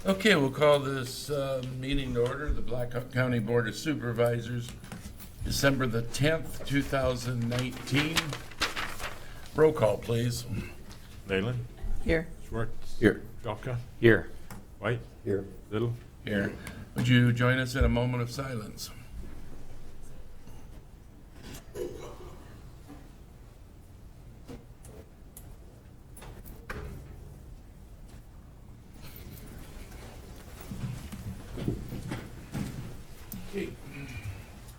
Okay, we'll call this meeting to order, the Blackhawk County Board of Supervisors, December the 10th, 2019. Roll call, please. Leyland, Here. Schwartz, Here. Galka, Here. White, Here. Little. Here. Would you join us in a moment of silence? Okay.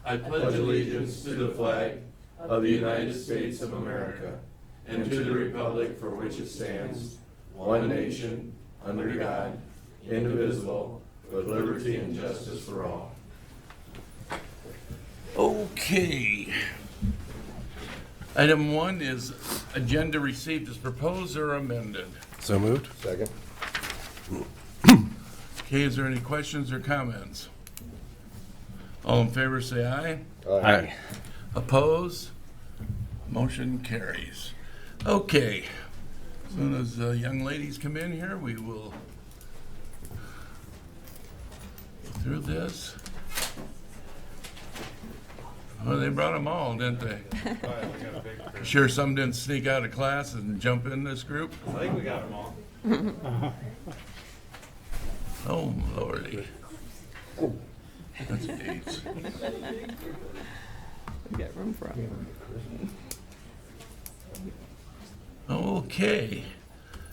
I pledge allegiance to the flag of the United States of America and to the republic for which it stands, one nation, under God, indivisible, with liberty and justice for all. Okay. Item 1 is agenda received as proposed or amended. So moved. Second. Okay, is there any questions or comments? All in favor say aye. Aye. Oppose? Motion carries. Okay. As soon as the young ladies come in here, we will go through this. Well, they brought them all, didn't they? Sure some didn't sneak out of class and jump in this group? I think we got them all. Oh, lordy. That's eight. We got room for them. Okay.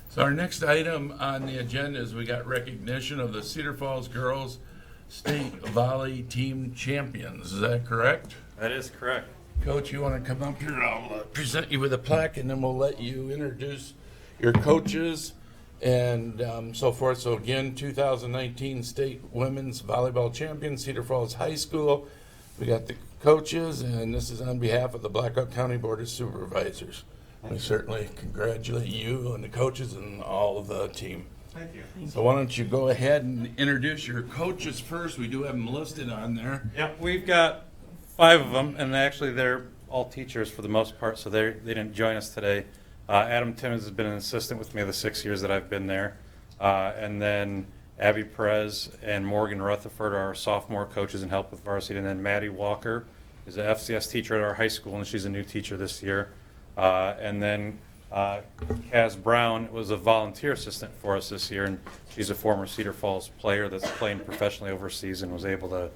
So our next item on the agenda is we got recognition of the Cedar Falls Girls State Volley Team Champions. Is that correct? That is correct. Coach, you want to come up here? I'll present you with a plaque, and then we'll let you introduce your coaches and so forth. So again, 2019 State Women's Volleyball Champions, Cedar Falls High School. We got the coaches, and this is on behalf of the Blackhawk County Board of Supervisors. We certainly congratulate you and the coaches and all of the team. Thank you. So why don't you go ahead and introduce your coaches first? We do have them listed on there. Yep, we've got 5 of them, and actually they're all teachers for the most part, so they didn't join us today. Adam Timmons has been an assistant with me the 6 years that I've been there. And then Abby Perez and Morgan Rutherford are our sophomore coaches and help with varsity. And then Maddie Walker is an FCS teacher at our high school, and she's a new teacher this year. And then Kaz Brown was a volunteer assistant for us this year, and she's a former Cedar Falls player that's playing professionally overseas and was able to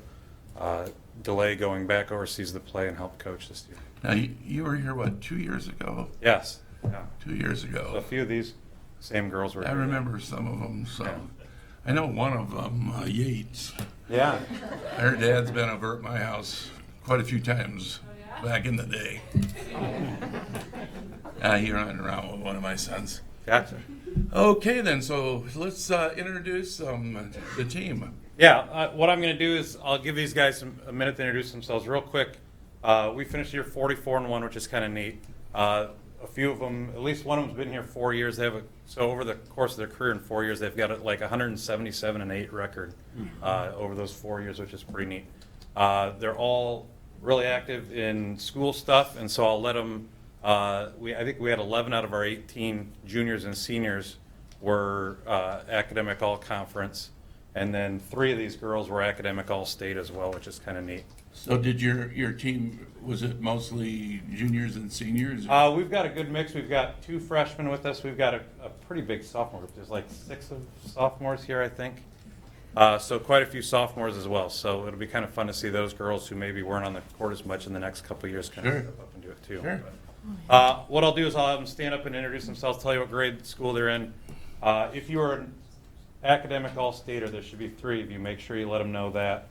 delay going back overseas to play and help coach this year. Now, you were here, what, 2 years ago? Yes. Yeah. 2 years So a ago. few of these same girls were I here. remember some of them, so. Yeah. I know one of them, Yates. Yeah. Her dad's been over at my house quite a few times back in the day. He ran around with one of my sons. Gotcha. Okay, then, so let's introduce the team. Yeah, what I'm going to do is I'll give these guys a minute to introduce themselves real quick. We finished year 44-1, which is kind of neat. A few of them, at least one of them's been here 4 years. They have so over the course of their career in 4 years, they've got like 177-8 record over those 4 years, which is pretty neat. They're all really active in school stuff, and so I'll let them. I think we had 11 out of our 18 juniors and seniors were academic all-conference. And then 3 of these girls were academic all-state as well, which is kind of neat. So did your team, was it mostly juniors and seniors? We've got a good mix. We've got 2 freshmen with us. We've got a pretty big sophomore group. There's like 6 of sophomores here, I think. So quite a few sophomores as well. So it'll be kind of fun to see those girls who maybe weren't on the court as much in the next couple of years kind of step up and do it too. Sure. What I'll do is I'll have them stand up and introduce themselves, tell you what grade school they're in. If you are an academic all-stater, there should be 3 of you. Make sure you let them know that.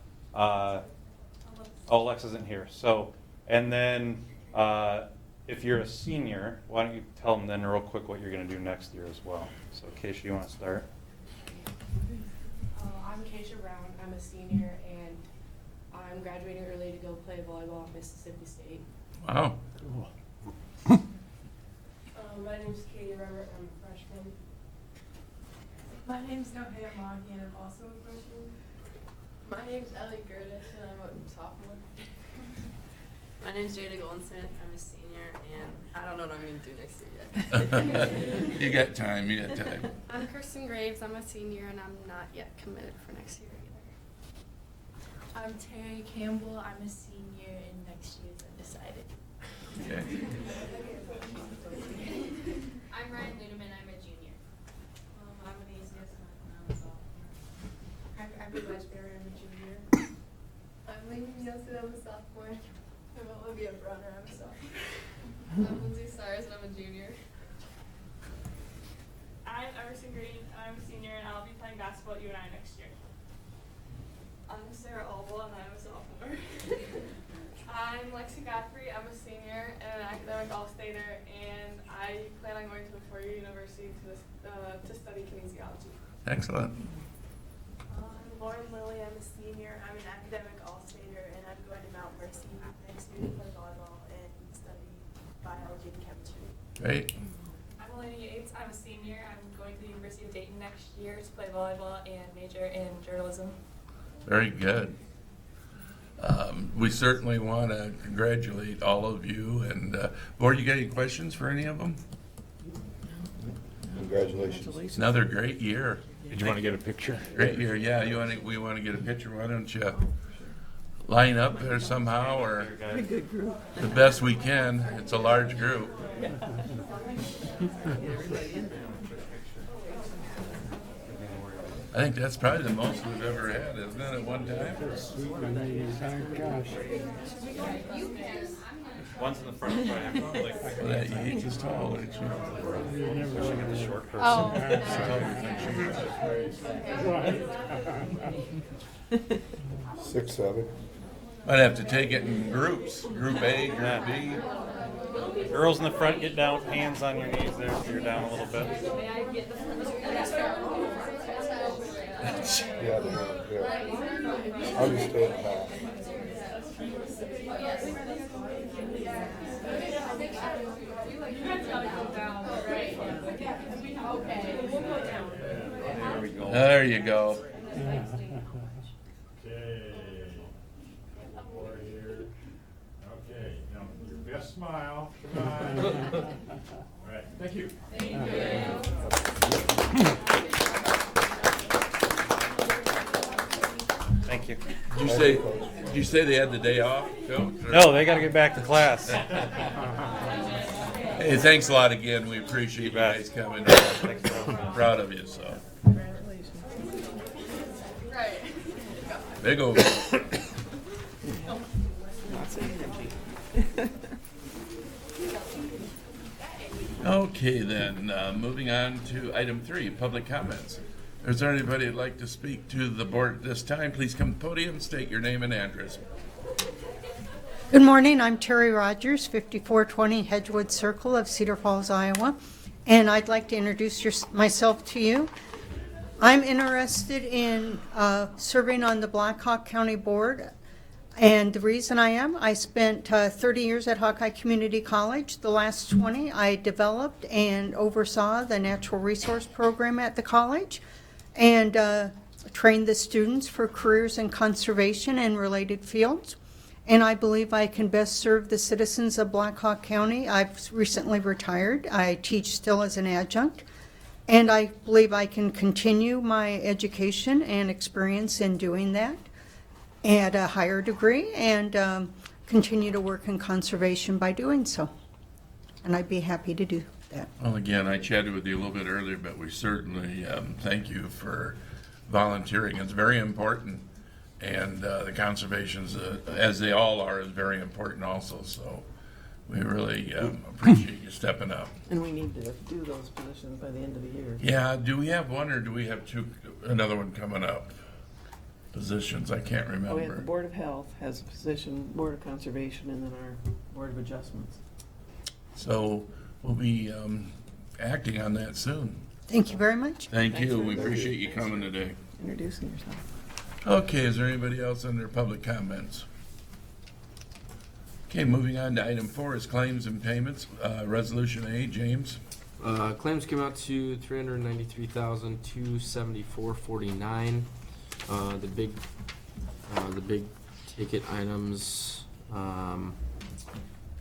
Alexa's in here. So, and then if you're a senior, why don't you tell them then real quick what you're going to do next year as well. So, Keisha, you want to start? I'm Keisha Brown. I'm a senior, and I'm graduating early to go play volleyball at Mississippi State. Wow. My name's Katie Robert. I'm a freshman. My name's Nohea Mahi, and I'm also a freshman. My name's Ellie Gertis, and I'm a sophomore. My name's Jada Goldsmith. I'm a senior, and I don't know what I'm going to do next year yet. You got time, you got time. I'm Kirsten Graves. I'm a senior, and I'm not yet committed for next year either. I'm Terry Campbell. I'm a senior, and next year's undecided. Okay. I'm Ryan Ludeman, I'm a junior. I'm Anise Nesmith, and I'm a sophomore. I'm Abby Ledgeberry. I'm a junior. I'm Lincoln Nielsen. I'm a sophomore. I'm Olivia Brunner. I'm a sophomore. I'm Lindsay Stars, and I'm a junior. I'm Emerson Green, and I'm a senior, and I'll be playing basketball at UNI next year. I'm Sarah Albel, and I'm a sophomore. I'm Lexi Godfrey. I'm a senior and an academic all-stater, and I plan on going to a four-year university to study kinesiology. Excellent. I'm Lauren Lilly. I'm a senior. I'm an academic all-stater, and I'm going to Mount Mercy next year to play volleyball and study biology and chemistry. Great. I'm Elena Yates. I'm a senior. I'm going to the University of Dayton next year to play volleyball and major in journalism. Very good. We certainly want to congratulate all of you. And board, you got any questions for any of them? Congratulations. Another great year. Did you want to get a picture? Great year. Yeah, we want to get a picture. Why don't you line up there somehow, or the best we can. It's a large group. I think that's probably the most we've ever had, isn't it, at one time? One's in the front, but I have to like. Well, that Yates is tall, isn't she? The short person. Oh. Six, seven. Might have to take it in groups. Group A, Group B. Girls in the front, get down, hands on your knees there, so you're down a little bit. Yeah, yeah. I'll just stay in the back. There you go. Okay. Over here. Okay, now your best smile. Come on. All right, thank you. Thank you. Did you say they had the day off, Coach? Or- No, they got to get back to class. Hey, thanks a lot again. We appreciate you bet. guys coming. Proud of you, so. Big old. Okay, then, moving on to item 3, public comments. Is there anybody that'd like to speak to the board at this time? Please come to the podium, state your name and address. Good morning. I'm Terry Rogers, 5420 Hedgewood Circle of Cedar Falls, Iowa, and I'd like to introduce myself to you. I'm interested in serving on the Black Hawk County Board, and the reason I spent 30 years at Hawkeye Community College. The last 20, I developed and oversaw the natural resource program at the college, and trained the students for careers in conservation and related fields. And I believe I can best serve the citizens of Black Hawk County. I've recently retired. I teach still as an adjunct. And I believe I can continue my education and experience in doing that at a higher degree, and continue to work in conservation by doing so. And I'd be happy to do that. Well, again, I chatted with you a little bit earlier, but we certainly thank you for volunteering. It's very important, and the conservation's, as they all are, is very important also. So we really appreciate you stepping up. And we need to do those positions by the end of the year. Yeah, do we have one or do we have two, another one coming up? Positions, I can't We have the remember. Board of Health has a position, Board of Conservation, and then our Board of Adjustments. So we'll be acting on that soon. Thank you very much. Thank you. We Thanks. appreciate you coming today. Introducing yourself. Okay, is there anybody else under public comments? Okay, moving on to item 4 is claims and payments. Resolution A, James. Claims came out to $393,274.49. The big ticket items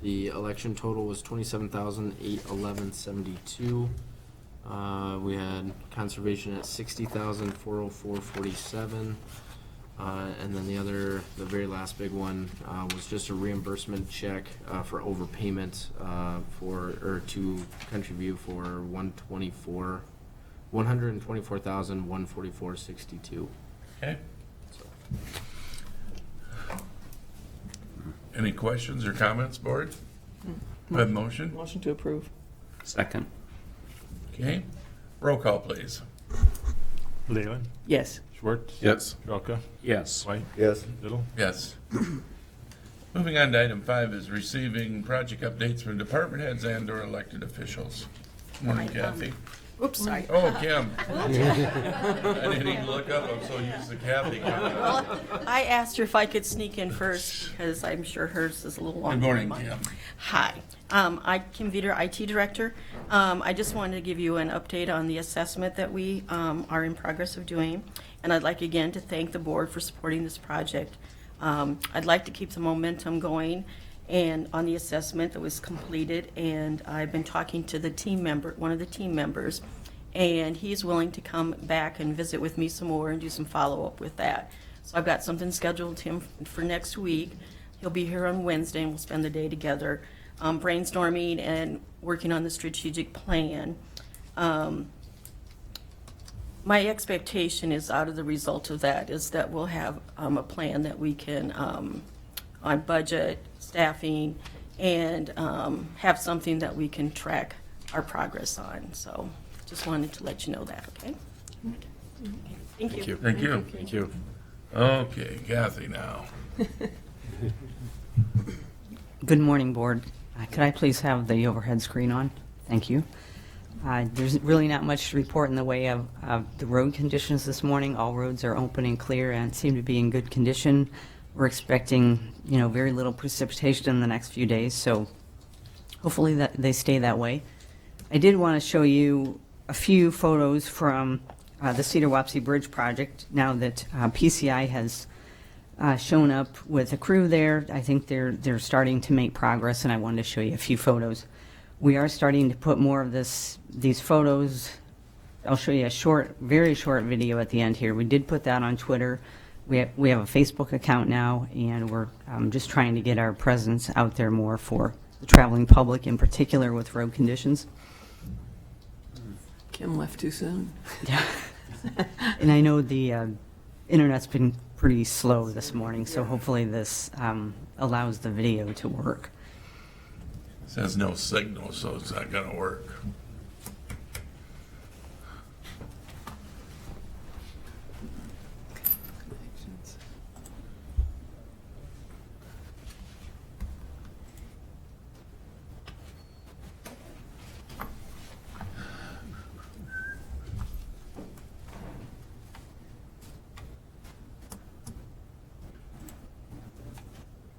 The election total was 27,811.72. We had conservation at 60,404.47. And then the very last big one was just a reimbursement check for overpayment to Country View for $124,144.62. Okay. Any questions or comments, board? Do I have a motion? Motion to approve. Second. Okay. Roll call, please. Leyland, Yes. Schwartz. Yes. Trelka, Yes. White, Yes. Little. Yes. Moving on to item 5 is receiving project updates from department heads and/or elected officials. Morning, Kathy. Oops, sorry. Oh, Kim. I didn't even look up. I'm so used to Kathy. Well, I asked her if I could sneak in first because I'm sure hers is a little longer. Good morning, than mine. Kim. Hi, I'm Kim Veter, IT Director. I just wanted to give you an update on the assessment that we are in progress of doing. And I'd like again to thank the board for supporting this project. I'd like to keep the momentum going and on the assessment that was completed, and I've been talking to one of the team members, and he's willing to come back and visit with me some more and do some follow-up with that. So I've got something scheduled him for next week. He'll be here on Wednesday, and we'll spend the day together brainstorming and working on the strategic plan. My expectation is out of the result of that is that we'll have a plan that we can, on budget, staffing, and have something that we can track our progress on. So just wanted to let you know that, okay? Thank you. Thank you. Thank you. Okay, Kathy now. Good morning, Board. Could I please have the overhead screen on? Thank you. There's really not much to report in the way of the road conditions this morning. All roads are open and clear and seem to be in good condition. We're expecting, very little precipitation in the next few days, so hopefully that they stay that way. I did want to show you a few photos from the Cedar-Wapsie Bridge project. Now that PCI has shown up with a crew there, I think they're starting to make progress, and I wanted to show you a few photos. We are starting to put more of these photos. I'll show you a very short video at the end here. We did put that on Twitter. We have a Facebook account now, and we're just trying to get our presence out there more for the traveling public, in particular with road conditions. Kim left too soon. Yeah. And I know the internet's been pretty slow this morning, so hopefully this allows the video to work. This has no signal, so it's not going to work.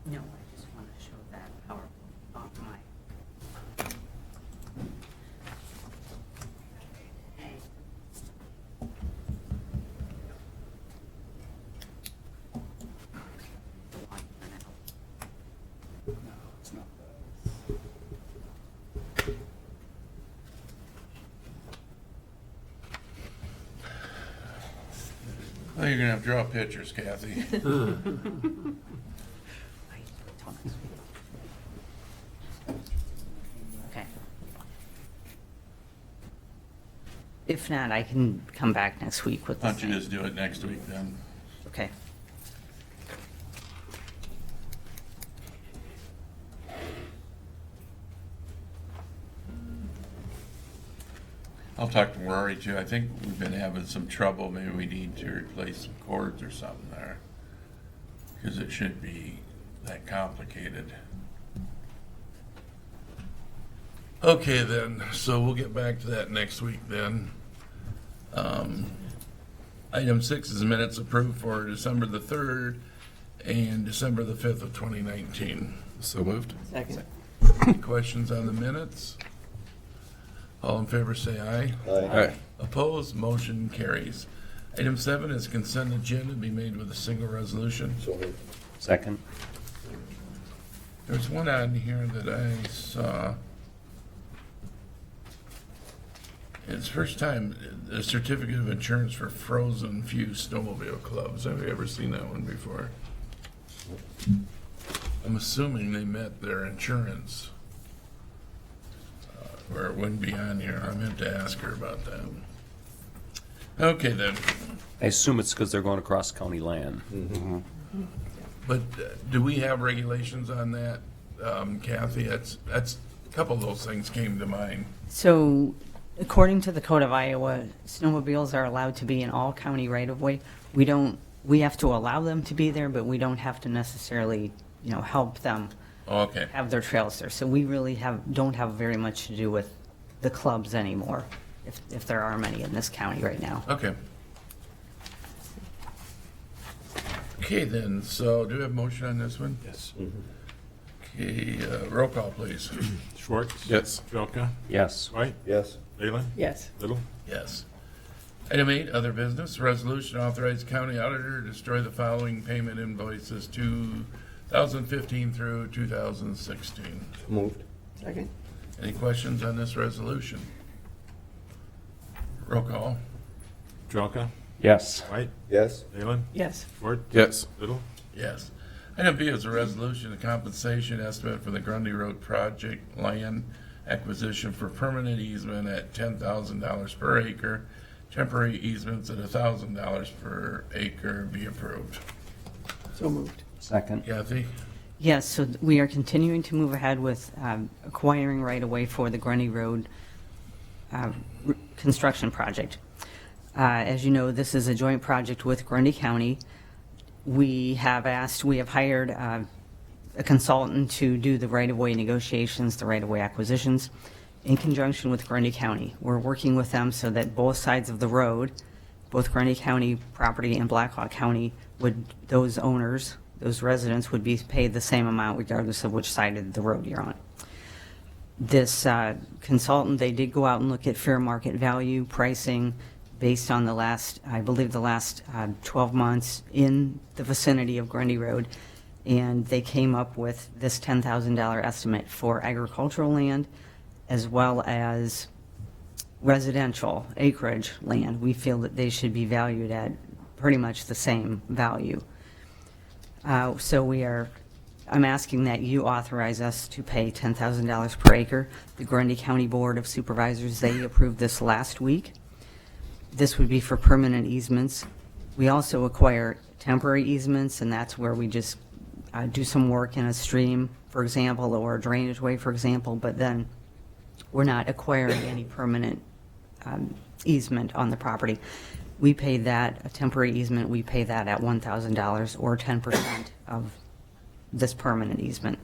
No, I just want to show that PowerPoint off my. Well, you're going to have to draw pictures, Kathy. Okay. If not, I can come back next week with the Why don't you same. just do it next week then? Okay. I'll talk to Rory too. I think we've been having some trouble. Maybe we need to replace some cords or something there. Because it shouldn't be that complicated. Okay then, so we'll get back to that next week then. Item 6 is minutes approved for December the 3rd and December the 5th of 2019. So moved. Second. Any questions on the minutes? All in favor say aye. Aye. Opposed, motion carries. Item 7 is consent agenda to be made with a single resolution. So moved. Second. There's one on here that I saw. It's first time, a certificate of insurance for frozen fuse snowmobile clubs. Have you ever seen that one before? I'm assuming they met their insurance. Or it wouldn't be on here. I meant to ask her about that. Okay then. I assume it's because they're going across county land. Mm-hmm. But do we have regulations on that, Kathy? That's a couple of those things came to mind. So, according to the Code of Iowa, snowmobiles are allowed to be in all county right-of-way. We have to allow them to be there, but we don't have to necessarily, help them Okay. have their trails there. So we really don't have very much to do with the clubs anymore, if there are many in this county right now. Okay. Okay then, so do we have a motion on this one? Yes. Okay, roll call please. Schwartz? Yes. Jelka? Yes. White? Yes. Leyland? Yes. Little? Yes. Item 8, other business, resolution authorize county auditor to destroy the following payment invoices 2015 through 2016. Moved. Second. Any questions on this resolution? Roll call. Jelka? Yes. White? Yes. Leyland? Yes. Schwartz? Yes. Little? Yes. Item B is a resolution of compensation estimate for the Grundy Road project land acquisition for permanent easement at $10,000 per acre. Temporary easements at $1,000 per acre be approved. So moved. Second. Kathy? Yes, so we are continuing to move ahead with acquiring right-of-way for the Grundy Road construction project. As you know, this is a joint project with Grundy County. We have hired a consultant to do the right-of-way negotiations, the right-of-way acquisitions, in conjunction with Grundy County. We're working with them so that both sides of the road, both Grundy County property and Blackhawk County, those owners, those residents would be paid the same amount regardless of which side of the road you're on. This consultant, they did go out and look at fair market value pricing based on the last 12 months in the vicinity of Grundy Road, and they came up with this $10,000 estimate for agricultural land as well as residential acreage land. We feel that they should be valued at pretty much the same value. I'm asking that you authorize us to pay $10,000 per acre. The Grundy County Board of Supervisors, they approved this last week. This would be for permanent easements. We also acquire temporary easements, and that's where we just do some work in a stream, for example, or a drainage way, for example, but then we're not acquiring any permanent easement on the property. We pay that, a temporary easement, we pay that at $1,000 or 10% of this permanent easement.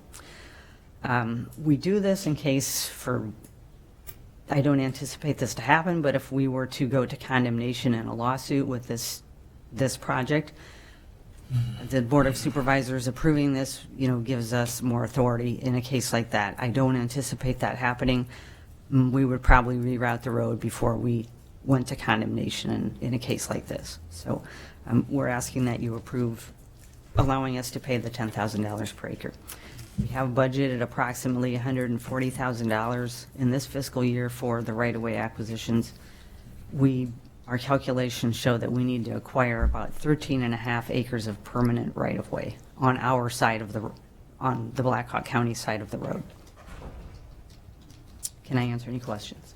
We do this in case I don't anticipate this to happen, but if we were to go to condemnation in a lawsuit with this project, the Board of Supervisors approving this, gives us more authority in a case like that. I don't anticipate that happening. We would probably reroute the road before we went to condemnation in a case like this. So we're asking that you approve allowing us to pay the $10,000 per acre. We have budgeted approximately $140,000 in this fiscal year for the right-of-way acquisitions. Our calculations show that we need to acquire about 13.5 acres of permanent right-of-way on our side on the Blackhawk County side of the road. Can I answer any questions?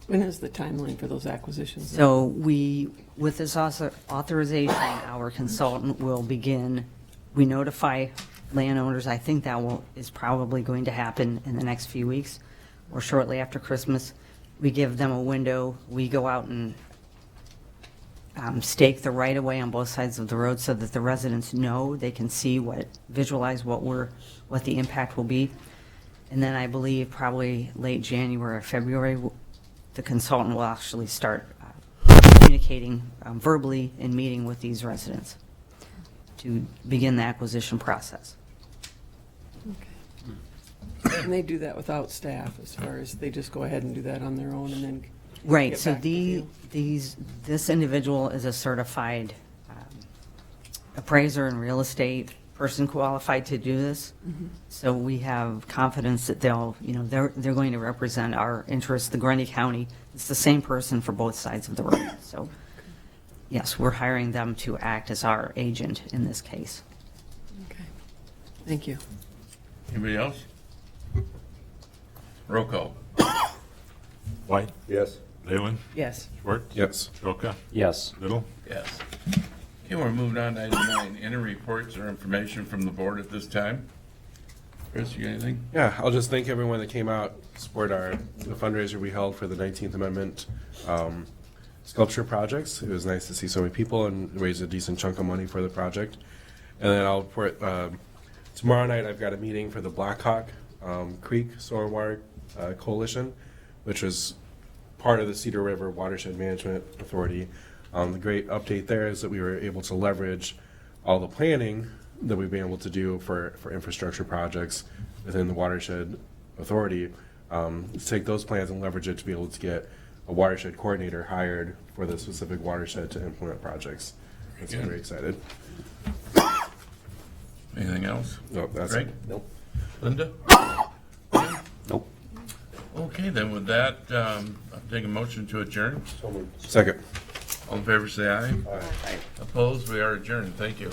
When is the timeline for those acquisitions? So with this authorization, our consultant will begin, we notify landowners, I think that is probably going to happen in the next few weeks or shortly after Christmas. We give them a window, we go out and stake the right of way on both sides of the road so that the residents know, they can see visualize what the impact will be. And then I believe probably late January or February, the consultant will actually start communicating verbally and meeting with these residents to begin the acquisition process. And they do that without staff, as far as they just go ahead and do that on their own and then Right, get so back to you? this individual is a certified appraiser in real estate, person qualified to do this. So we have confidence that they're going to represent our interests, the Grundy County. It's the same person for both sides of the road. So yes, we're hiring them to act as our agent in this case. Okay. Thank you. Anybody else? Roll call. White? Yes. Leyland? Yes. Schwartz? Yes. Trocca? Yes. Little? Yes. Okay, we're moving on to item 9, any reports or information from the board at this time? Chris, you got anything? Yeah, I'll just thank everyone that came out, support the fundraiser we held for the 19th Amendment sculpture projects. It was nice to see so many people and raise a decent chunk of money for the project. And then I'll report, tomorrow night I've got a meeting for the Blackhawk Creek Stormwater Coalition, which was part of the Cedar River Watershed Management Authority. The great update there is that we were able to leverage all the planning that we've been able to do for infrastructure projects within the Watershed Authority, to take those plans and leverage it to be able to get a watershed coordinator hired for the specific watershed to implement projects. That's Good. very excited. Anything else? Nope, that's Greg? it. Nope. Linda? Nope. Okay, then with that, I'll take a motion to adjourn. Second. All in favor, say aye. Aye. Opposed, we are adjourned. Thank you.